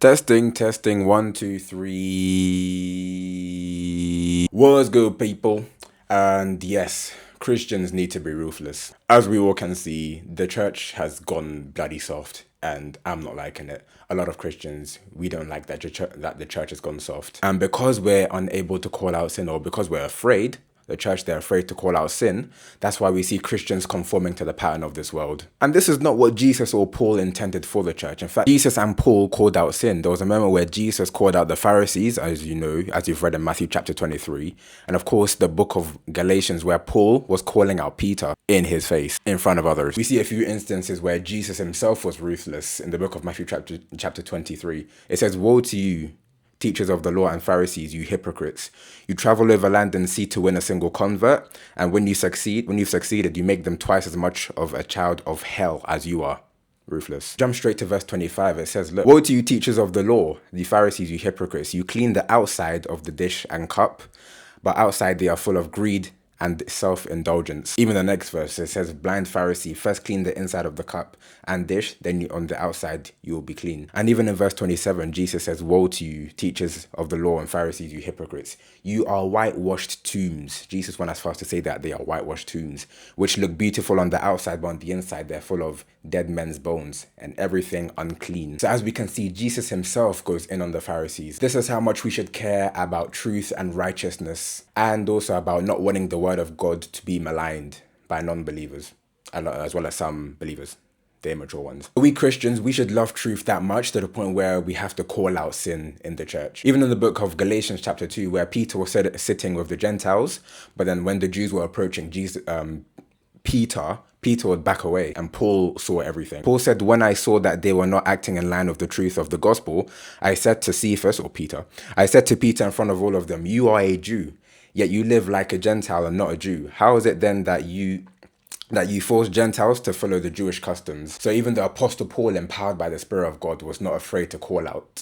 Testing, 1, 2, 3. What's good, people? And yes, Christians need to be ruthless. As we all can see, the church has gone bloody soft, and I'm not liking it. A lot of Christians, we don't like that the church has gone soft. And because we're unable to call out sin, or because we're afraid, the church, they're afraid to call out sin. That's why we see Christians conforming to the pattern of this world. And this is not what Jesus or Paul intended for the church. In fact, Jesus and Paul called out sin. There was a moment where Jesus called out the Pharisees, as you know, as you've read in Matthew chapter 23. And of course, the book of Galatians, where Paul was calling out Peter in his face, in front of others. We see a few instances where Jesus himself was ruthless in the book of Matthew chapter 23. It says, "Woe to you, teachers of the law and Pharisees, you hypocrites. You travel over land and sea to win a single convert, and when you've succeeded, you make them twice as much of a child of hell as you are." Ruthless. Jump straight to verse 25. It says, "Look, woe to you, teachers of the law, the Pharisees, you hypocrites. You clean the outside of the dish and cup, but outside they are full of greed and self-indulgence." Even the next verse, it says, "Blind Pharisee, first clean the inside of the cup and dish, then on the outside you will be clean." And even in verse 27, Jesus says, "Woe to you, teachers of the law and Pharisees, you hypocrites. You are whitewashed tombs." Jesus went as far as to say that they are whitewashed tombs, which look beautiful on the outside, but on the inside they're full of dead men's bones and everything unclean. So as we can see, Jesus himself goes in on the Pharisees. This is how much we should care about truth and righteousness, and also about not wanting the word of God to be maligned by non-believers, as well as some believers, the immature ones. We Christians, we should love truth that much to the point where we have to call out sin in the church. Even in the book of Galatians chapter 2, where Peter was sitting with the Gentiles, but then when the Jews were approaching Peter would back away, and Paul saw everything. Paul said, "When I saw that they were not acting in line with the truth of the gospel, I said to Cephas," or Peter, "I said to Peter in front of all of them, you are a Jew, yet you live like a Gentile and not a Jew. How is it then that you force Gentiles to follow the Jewish customs?" So even the Apostle Paul, empowered by the Spirit of God, was not afraid to call out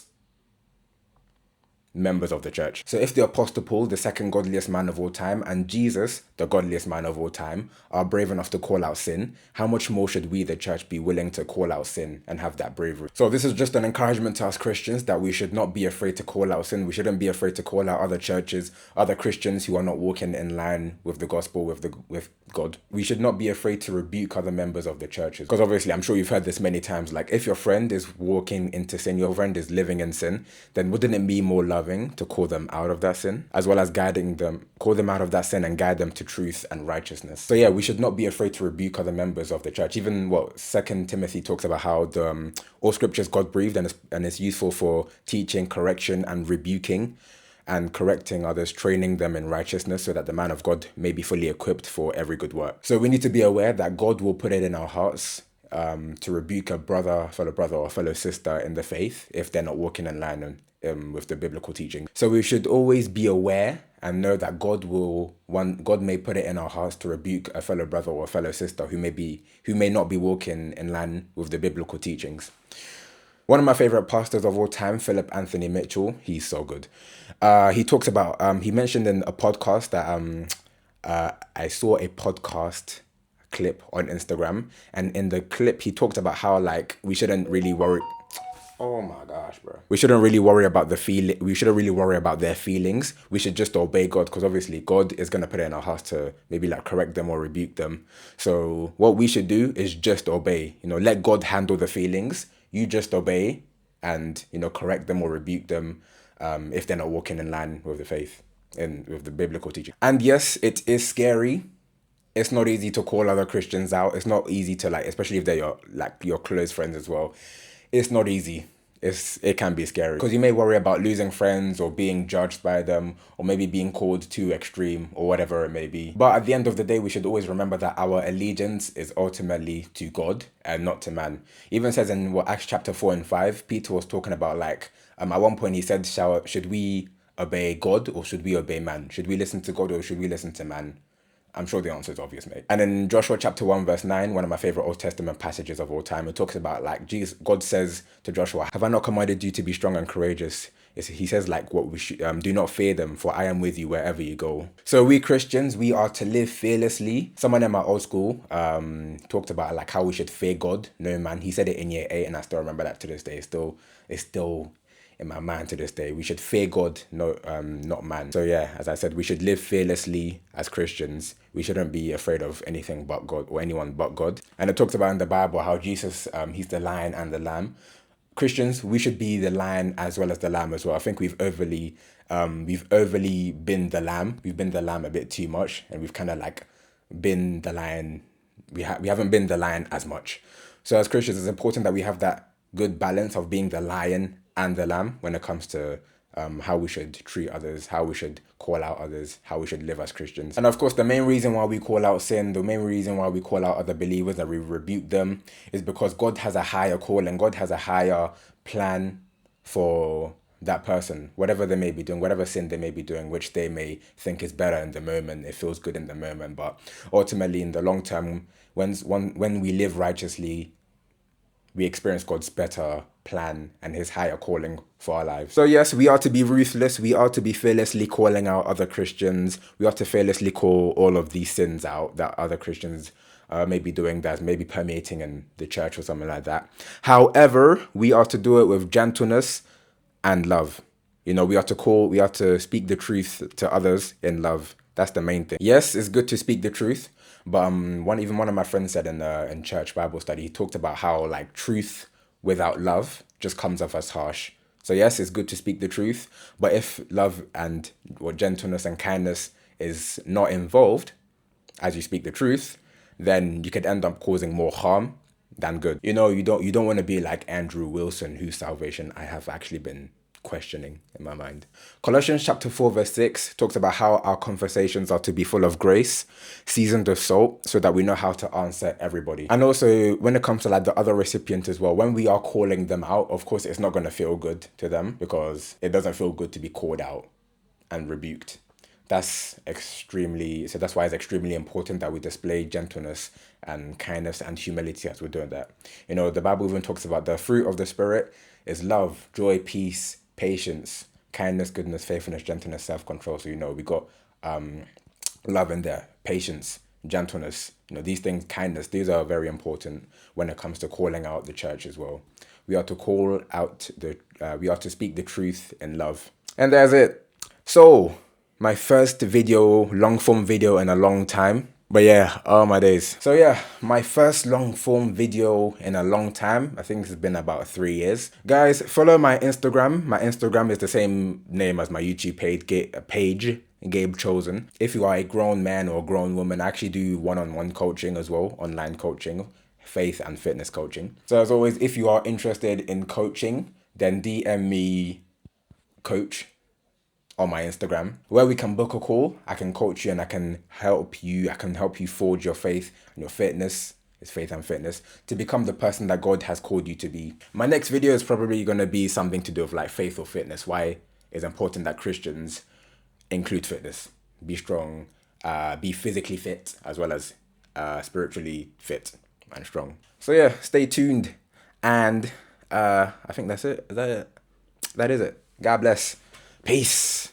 members of the church. So if the Apostle Paul, the second godliest man of all time, and Jesus, the godliest man of all time, are brave enough to call out sin, how much more should we, the church, be willing to call out sin and have that bravery? So this is just an encouragement to us Christians that we should not be afraid to call out sin. We shouldn't be afraid to call out other churches, other Christians who are not walking in line with the gospel, with God. We should not be afraid to rebuke other members of the churches. Because obviously, I'm sure you've heard this many times, like if your friend is walking into sin, your friend is living in sin, then wouldn't it be more loving to call them out of that sin, as well as guiding them, call them out of that sin and guide them to truth and righteousness? So yeah, we should not be afraid to rebuke other members of the church. Even what 2 Timothy talks about, how the all scripture is God breathed and it's useful for teaching, correction, and rebuking, and correcting others, training them in righteousness, so that the man of God may be fully equipped for every good work. So we need to be aware that God will put it in our hearts to rebuke a fellow brother or fellow sister in the faith if they're not walking in line with the biblical teaching. So we should always be aware and know that God may put it in our hearts to rebuke a fellow brother or a fellow sister who may not be walking in line with the biblical teachings. One of my favorite pastors of all time, Philip Anthony Mitchell, he's so good. He talks about, he mentioned in a podcast that I saw a podcast clip on Instagram, and in the clip he talked about how we shouldn't really worry. Oh my gosh, bro. We shouldn't really worry about we shouldn't really worry about their feelings. We should just obey God, because obviously God is going to put it in our hearts to maybe correct them or rebuke them. So what we should do is just obey. Let God handle the feelings. You just obey and, correct them or rebuke them if they're not walking in line with the faith and with the biblical teaching. And yes, it is scary. It's not easy to call other Christians out. It's not easy to especially if they're your close friends as well. It's not easy. It can be scary, because you may worry about losing friends or being judged by them, or maybe being called too extreme, or whatever it may be. But at the end of the day, we should always remember that our allegiance is ultimately to God and not to man. Even says in Acts chapter 4 and 5, Peter was talking about at one point he said, should we obey God or should we obey man? Should we listen to God or should we listen to man? I'm sure the answer is obvious, mate. And in Joshua chapter 1 verse 9, one of my favorite Old Testament passages of all time, it talks about God says to Joshua, "Have I not commanded you to be strong and courageous?" He says what we should do, not fear them, for I am with you wherever you go. So we Christians, we are to live fearlessly. Someone in my old school talked about how we should fear God, no man. He said it in year 8, and I still remember that to this day. It's still in my mind to this day. We should fear God, not man. So yeah, as I said, we should live fearlessly as Christians. We shouldn't be afraid of anything but God or anyone but God. And it talks about in the Bible how Jesus, he's the lion and the lamb. Christians, we should be the lion as well as the lamb as well. I think we've overly been the lamb. We've been the lamb a bit too much, and we've kind of like been the lion. We haven't been the lion as much. So as Christians, it's important that we have that good balance of being the lion and the lamb when it comes to how we should treat others, how we should call out others, how we should live as Christians. And of course, the main reason why we call out sin, the main reason why we call out other believers, that we rebuke them, is because God has a higher call and God has a higher plan for that person, whatever they may be doing, whatever sin they may be doing, which they may think is better in the moment, it feels good in the moment, but ultimately in the long term, when we live righteously, we experience God's better plan and his higher calling for our lives. So yes, we are to be ruthless. We are to be fearlessly calling out other Christians. We are to fearlessly call all of these sins out that other Christians may be doing, that's maybe permeating in the church or something like that. However, we are to do it with gentleness and love. You know, we are to speak the truth to others in love. That's the main thing. Yes, it's good to speak the truth, but one of my friends said in church Bible study, he talked about how like truth without love just comes off as harsh. So yes, it's good to speak the truth, but if love and gentleness and kindness is not involved as you speak the truth, then you could end up causing more harm than good. You know, you don't want to be like Andrew Wilson, whose salvation I have actually been questioning in my mind. Colossians chapter 4 verse 6 talks about how our conversations are to be full of grace, seasoned with salt, so that we know how to answer everybody. And also when it comes to like the other recipient as well, when we are calling them out, of course it's not going to feel good to them, because it doesn't feel good to be called out and rebuked. That's why it's extremely important that we display gentleness and kindness and humility as we're doing that. You know, the Bible even talks about the fruit of the Spirit is love, joy, peace, patience, kindness, goodness, faithfulness, gentleness, self-control. So, you know, we got love in there, patience, gentleness, you know, these things, kindness, these are very important when it comes to calling out the church as well. We are to speak the truth in love. And that's it. So, my first long form video in a long time. But yeah, oh my days. So yeah, my first long form video in a long time. I think it's been about 3 years. Guys, follow my Instagram. My Instagram is the same name as my YouTube page, Gabe Chosen. If you are a grown man or a grown woman, I actually do one-on-one coaching as well, online coaching, faith and fitness coaching. So as always, if you are interested in coaching, then DM me coach on my Instagram, where we can book a call. I can coach you and I can help you forge your faith and your fitness. It's faith and fitness to become the person that God has called you to be. My next video is probably going to be something to do with like faith or fitness. Why it's important that Christians include fitness, be strong, be physically fit as well as spiritually fit and strong. So yeah, stay tuned. And I think that's it. That is it. God bless. Peace.